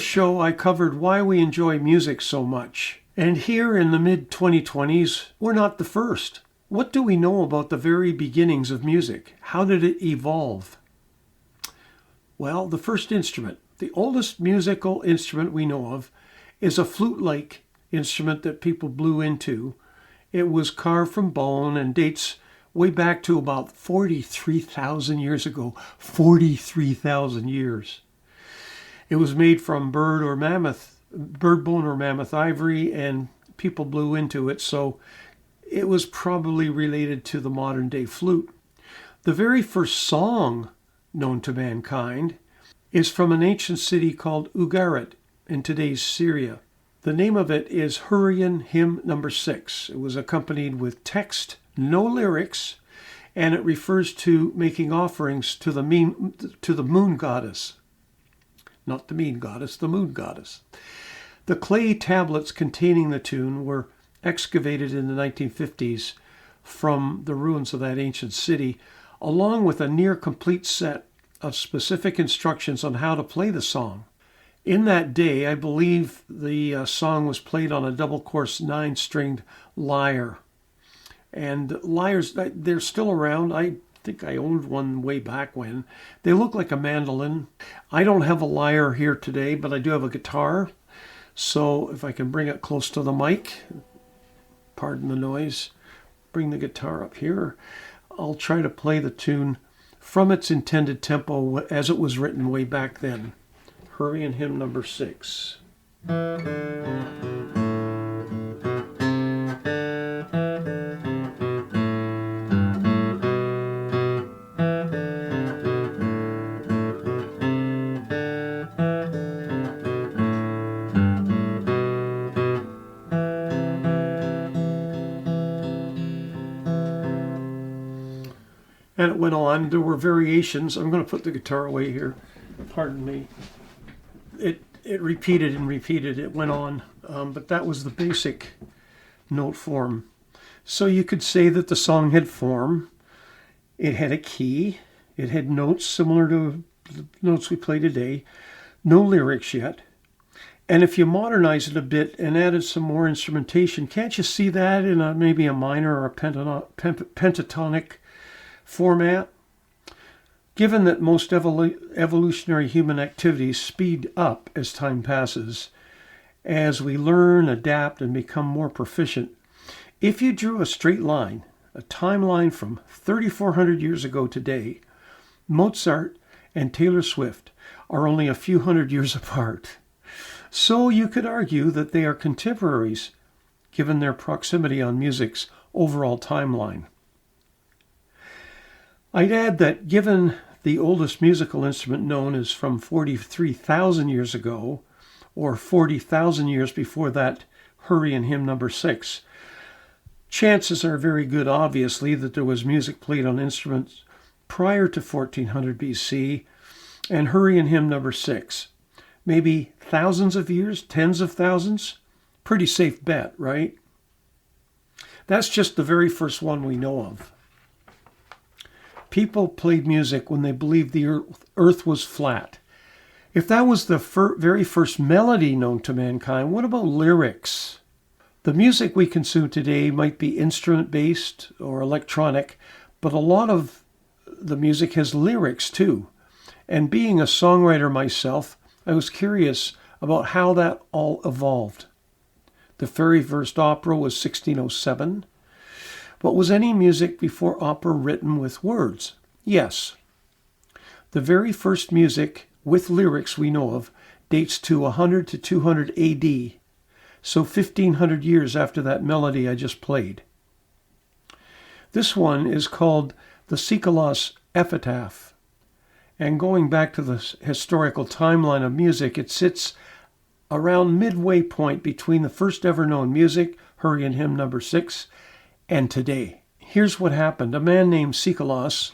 show, I covered why we enjoy music so much. And here in the mid-2020s, we're not the first. What do we know about the very beginnings of music? How did it evolve? Well, the first instrument, the oldest musical instrument we know of, is a flute-like instrument that people blew into. It was carved from bone and dates way back to about 43,000 years ago. 43,000 years. It was made from bird bone or mammoth ivory, and people blew into it, so it was probably related to the modern day flute. The very first song known to mankind is from an ancient city called Ugarit in today's Syria. The name of it is Hurrian Hymn Number 6. It was accompanied with text, no lyrics, and it refers to making offerings to the moon goddess. Not the mean goddess, the moon goddess. The clay tablets containing the tune were excavated in the 1950s from the ruins of that ancient city, along with a near complete set of specific instructions on how to play the song. In that day, I believe the song was played on a double course 9-stringed lyre. And lyres, they're still around. I think I owned one way back when. They look like a mandolin. I don't have a lyre here today, but I do have a guitar. So if I can bring it close to the mic, pardon the noise, bring the guitar up here, I'll try to play the tune from its intended tempo as it was written way back then. Hurrian Hymn Number 6. And it went on. There were variations. I'm going to put the guitar away here. Pardon me. It repeated and repeated. It went on. But that was the basic note form. So you could say that the song had form. It had a key. It had notes similar to the notes we play today. No lyrics yet. And if you modernize it a bit and added some more instrumentation, can't you see that in maybe a minor or a pentatonic format? Given that most evolutionary human activities speed up as time passes, as we learn, adapt, and become more proficient, if you drew a straight line, a timeline from 3,400 years ago today, Mozart and Taylor Swift are only a few hundred years apart. So you could argue that they are contemporaries, given their proximity on music's overall timeline. I'd add that given the oldest musical instrument known is from 43,000 years ago, or 40,000 years before that Hurrian Hymn Number 6, chances are very good, obviously, that there was music played on instruments prior to 1400 BC and Hurrian Hymn Number 6. Maybe thousands of years, tens of thousands? Pretty safe bet, right? That's just the very first one we know of. People played music when they believed the earth was flat. If that was the very first melody known to mankind, what about lyrics? The music we consume today might be instrument-based or electronic, but a lot of the music has lyrics too. And being a songwriter myself, I was curious about how that all evolved. The very first opera was 1607. But was any music before opera written with words? Yes. The very first music with lyrics we know of dates to 100 to 200 AD, so 1,500 years after that melody I just played. This one is called the Sikelos Epitaph, and going back to the historical timeline of music, it sits around midway point between the first ever known music, Hurrian Hymn Number 6, and today. Here's what happened. A man named Sikelos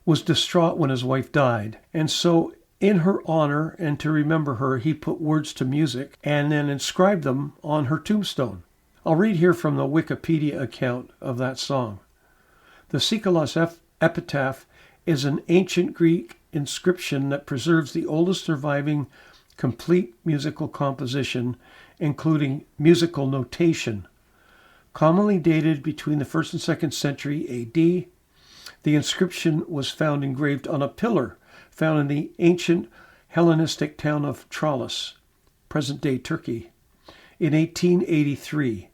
was distraught when his wife died, and so in her honor and to remember her, he put words to music and then inscribed them on her tombstone. I'll read here from the Wikipedia account of that song. The Sikelos Epitaph is an ancient Greek inscription that preserves the oldest surviving complete musical composition, including musical notation. Commonly dated between the 1st and 2nd century AD, the inscription was found engraved on a pillar found in the ancient Hellenistic town of Tralles, present-day Turkey, in 1883.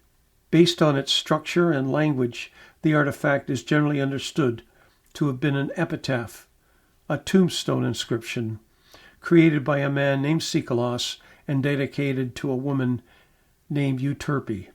Based on its structure and language, the artifact is generally understood to have been an epitaph, a tombstone inscription, created by a man named Sikelos and dedicated to a woman named Euterpe.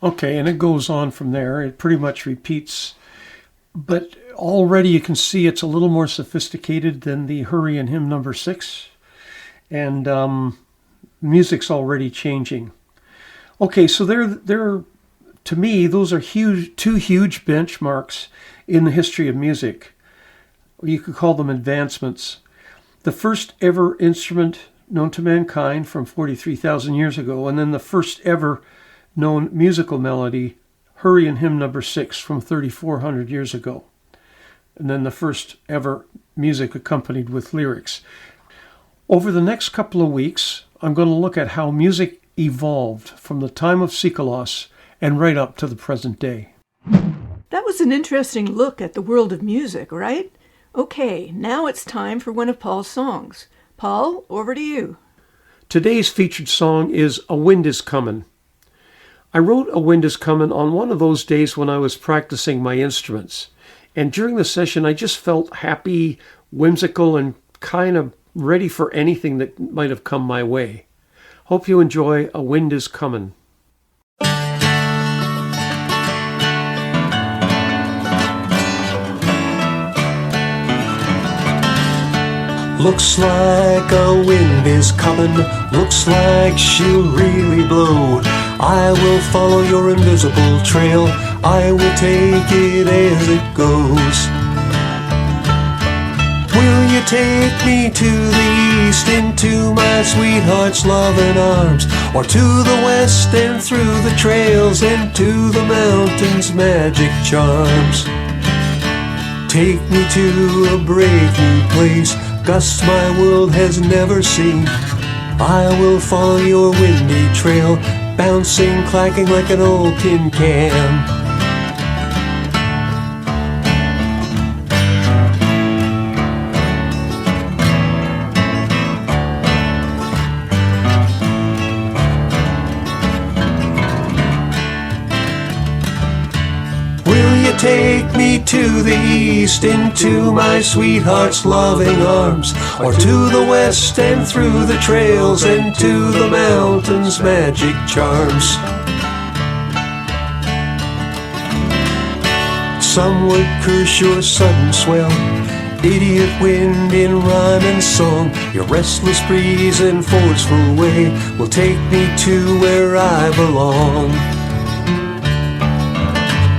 Okay, and it goes on from there. It pretty much repeats, but already you can see it's a little more sophisticated than the Hurrian hymn number 6, and music's already changing. Okay, so they're to me, those are two huge benchmarks in the history of music. You could call them advancements. The first ever instrument known to mankind from 43,000 years ago, and then the first ever known musical melody, Hurrian hymn number 6 from 3,400 years ago. And then the first ever music accompanied with lyrics. Over the next couple of weeks, I'm going to look at how music evolved from the time of Sikelos and right up to the present day. That was an interesting look at the world of music, right? Okay, now it's time for one of Paul's songs. Paul, over to you. Today's featured song is A Wind Is Comin'. I wrote A Wind Is Comin' on one of those days when I was practicing my instruments. And during the session, I just felt happy, whimsical, and kind of ready for anything that might have come my way. Hope you enjoy A Wind Is Comin'. Looks like a wind is coming, looks like she'll really blow. I will follow your invisible trail, I will take it as it goes. Will you take me to the east, into my sweetheart's loving arms, or to the west and through the trails, and to the mountains' magic charms? Take me to a brave new place, gusts my world has never seen. I will follow your windy trail, bouncing, clacking like an old tin can. Take me to the east, into my sweetheart's loving arms, or to the west and through the trails, and to the mountains' magic charms. Some would curse your sudden swell, idiot wind in rhyme and song. Your restless breeze and forceful way will take me to where I belong.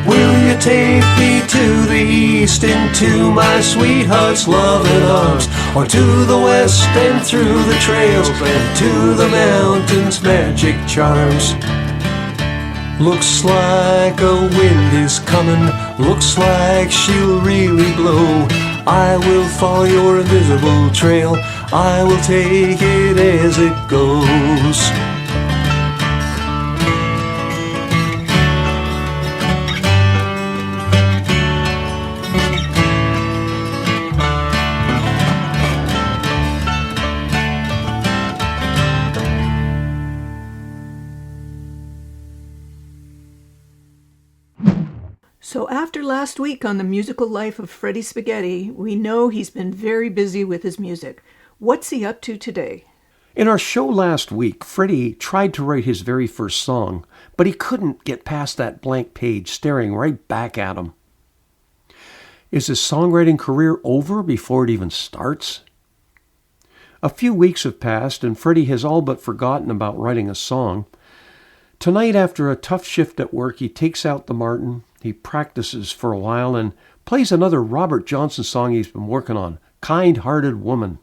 Will you take me to the east, into my sweetheart's loving arms, or to the west and through the trails, and to the mountains' magic charms? Looks like a wind is coming, looks like she'll really blow. I will follow your invisible trail, I will take it as it goes. So after last week on the musical life of Freddie Spaghetti, we know he's been very busy with his music. What's he up to today? In our show last week, Freddie tried to write his very first song, but he couldn't get past that blank page staring right back at him. Is his songwriting career over before it even starts? A few weeks have passed and Freddie has all but forgotten about writing a song. Tonight, after a tough shift at work, he takes out the Martin, he practices for a while and plays another Robert Johnson song he's been working on, Kind-Hearted Woman.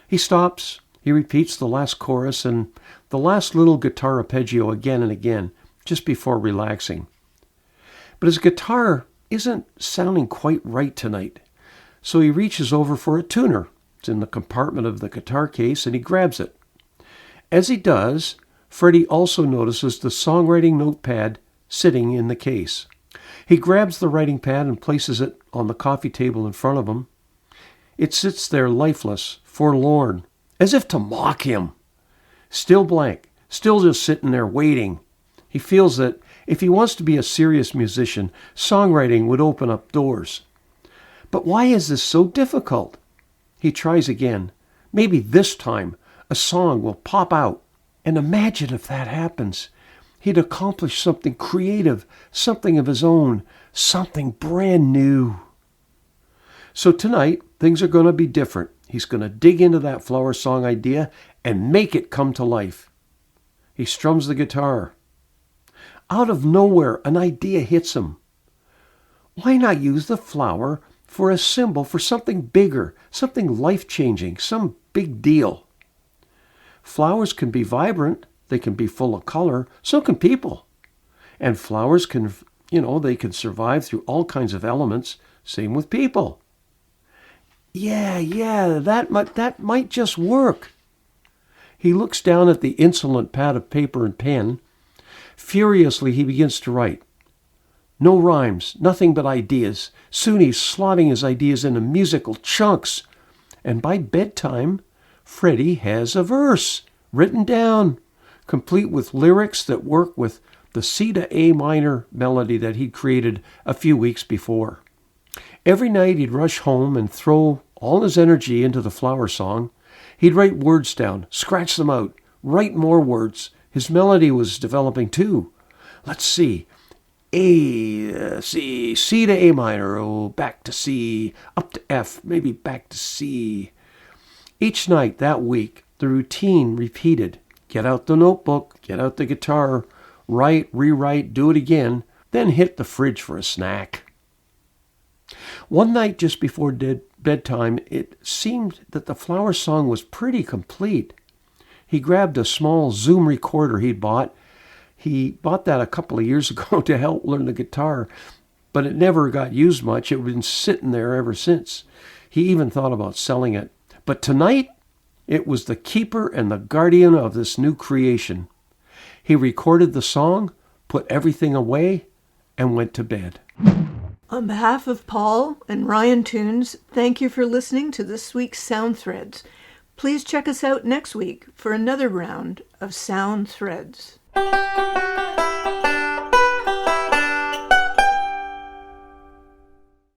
He stops, he repeats the last chorus and the last little guitar arpeggio again and again, just before relaxing. But his guitar isn't sounding quite right tonight, so he reaches over for a tuner. It's in the compartment of the guitar case and he grabs it. As he does, Freddie also notices the songwriting notepad sitting in the case. He grabs the writing pad and places it on the coffee table in front of him. It sits there lifeless, forlorn, as if to mock him. Still blank, still just sitting there waiting. He feels that if he wants to be a serious musician, songwriting would open up doors. But why is this so difficult? He tries again. Maybe this time a song will pop out. And imagine if that happens. He'd accomplish something creative, something of his own, something brand new. So tonight, things are going to be different. He's going to dig into that flower song idea and make it come to life. He strums the guitar. Out of nowhere, an idea hits him. Why not use the flower for a symbol for something bigger, something life-changing, some big deal? Flowers can be vibrant. They can be full of color. So can people. And flowers can, they can survive through all kinds of elements. Same with people. Yeah, that might just work. He looks down at the insolent pad of paper and pen. Furiously, he begins to write. No rhymes, nothing but ideas. Soon he's slotting his ideas into musical chunks. And by bedtime, Freddie has a verse written down, complete with lyrics that work with the C to A minor melody that he'd created a few weeks before. Every night he'd rush home and throw all his energy into the flower song. He'd write words down, scratch them out, write more words. His melody was developing too. Let's see. A, C to A minor, oh, back to C, up to F, maybe back to C. Each night that week, the routine repeated. Get out the notebook, get out the guitar, write, rewrite, do it again, then hit the fridge for a snack. One night just before bedtime, it seemed that the flower song was pretty complete. He grabbed a small Zoom recorder he'd bought. He bought that a couple of years ago to help learn the guitar, but it never got used much. It had been sitting there ever since. He even thought about selling it. But tonight, it was the keeper and the guardian of this new creation. He recorded the song, put everything away, and went to bed. On behalf of Paul and Ryan Tunes, thank you for listening to this week's Sound Threads. Please check us out next week for another round of Sound Threads.